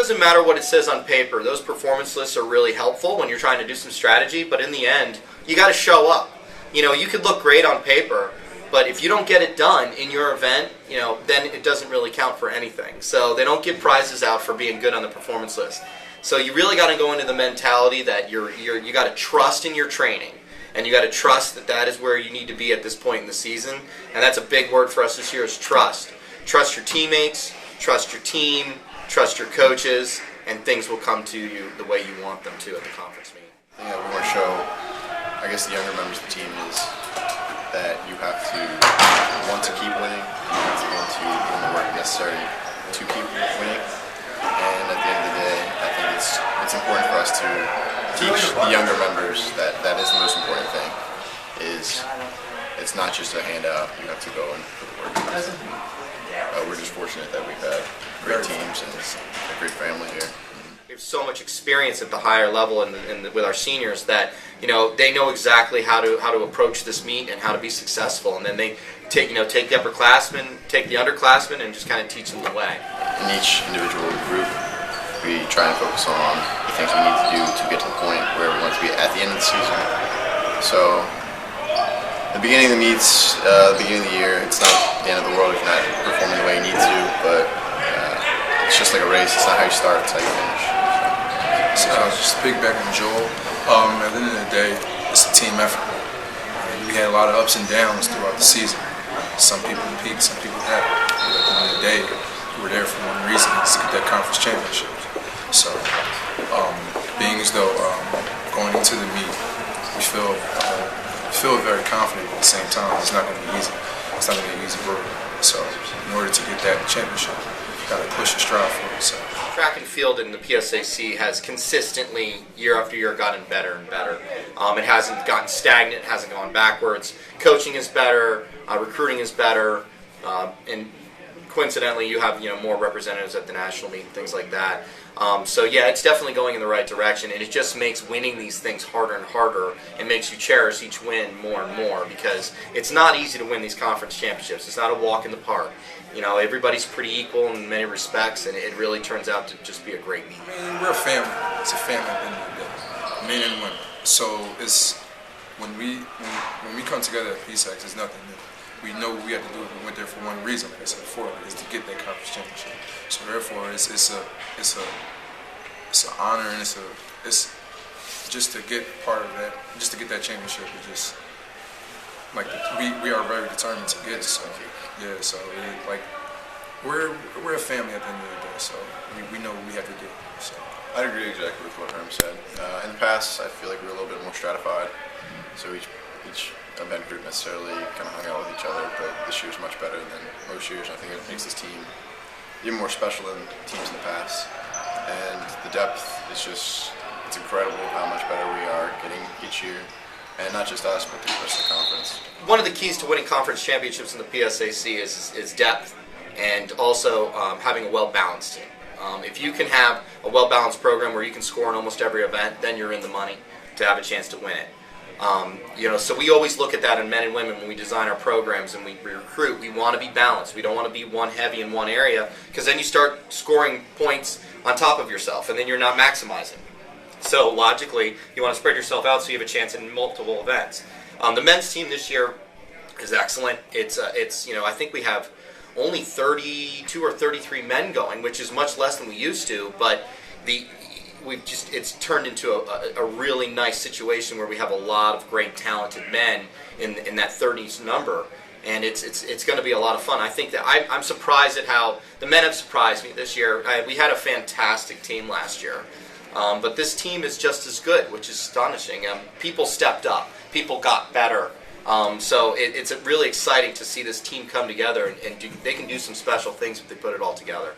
doesn't matter what it says on paper. Those performance lists are really helpful when you're trying to do some strategy, but in the end, you got to show up. You could look great on paper, but if you don't get it done in your event, then it doesn't really count for anything. So they don't give prizes out for being good on the performance list. So you really got to go into the mentality that you got to trust in your training, and you got to trust that is where you need to be at this point in the season. And that's a big word for us this year is trust. Trust your teammates, trust your team, trust your coaches, and things will come to you the way you want them to at the conference meeting. The thing that we want to show, I guess, the younger members of the team is that you have to want to keep winning. You have to want to put in the work necessary to keep winning. And at the end of the day, I think it's important for us to teach the younger members that is the most important thing. It's not just a handout. You have to go and put the work in. We're just fortunate that we've had great teams and a great family here. We have so much experience at the higher level and with our seniors that they know exactly how to approach this meet and how to be successful, and then they take the upperclassmen, take the underclassmen, and just kind of teach them the way. In each individual group, we try and focus on the things we need to do to get to the point where we want to be at the end of the season. So, the beginning of the meets, the beginning of the year, it's not the end of the world if you're not performing the way you need to, but it's just like a race. It's not how you start, it's how you finish. So just to piggyback on Joel, at the end of the day, it's a team effort. We had a lot of ups and downs throughout the season. Some people peaked, some people haven't. But at the end of the day, we were there for one reason, is to get that conference championship. So, being as though going into the meet, we feel very confident at the same time. It's not going to be easy. It's not going to be an easy road. So, in order to get that championship, you got to push and strive for it. So. Track and field in the PSAC has consistently, year after year, gotten better and better. It hasn't gotten stagnant, it hasn't gone backwards. Coaching is better, recruiting is better, and coincidentally, you have more representatives at the national meet and things like that. So yeah, it's definitely going in the right direction, and it just makes winning these things harder and harder. It makes you cherish each win more and more because it's not easy to win these conference championships. It's not a walk in the park. Everybody's pretty equal in many respects, and it really turns out to just be a great meet. I mean, we're a family. It's a family at the end of the day, men and women. So it's when we come together at PSAC, it's nothing new. We know what we had to do. We went there for one reason, like I said before, is to get that conference championship. So therefore, it's an honor, and it's just to get part of that, just to get that championship. It's just like we are very determined to get it. So yeah, so we're a family at the end of the day. So we know what we have to do. So I agree exactly with what Herman said. In the past, I feel like we were a little bit more stratified. So each event group necessarily kind of hung out with each other, but this year's much better than most years. I think it makes this team even more special than teams in the past. And the depth is it's incredible how much better we are getting each year. And not just us, but the rest of the conference. One of the keys to winning conference championships in the PSAC is depth, and also having a well-balanced team. If you can have a well-balanced program where you can score in almost every event, then you're in the money to have a chance to win it. So we always look at that in men and women when we design our programs and we recruit. We want to be balanced. We don't want to be one heavy in one area, because then you start scoring points on top of yourself, and then you're not maximizing. So logically, you want to spread yourself out so you have a chance in multiple events. The men's team this year is excellent. It's I think we have only 32 or 33 men going, which is much less than we used to, but it's turned into a really nice situation where we have a lot of great talented men in that 30s number, and it's going to be a lot of fun. I think that I'm surprised at how the men have surprised me this year. We had a fantastic team last year, but this team is just as good, which is astonishing. People stepped up, people got better. So it's really exciting to see this team come together, and they can do some special things if they put it all together.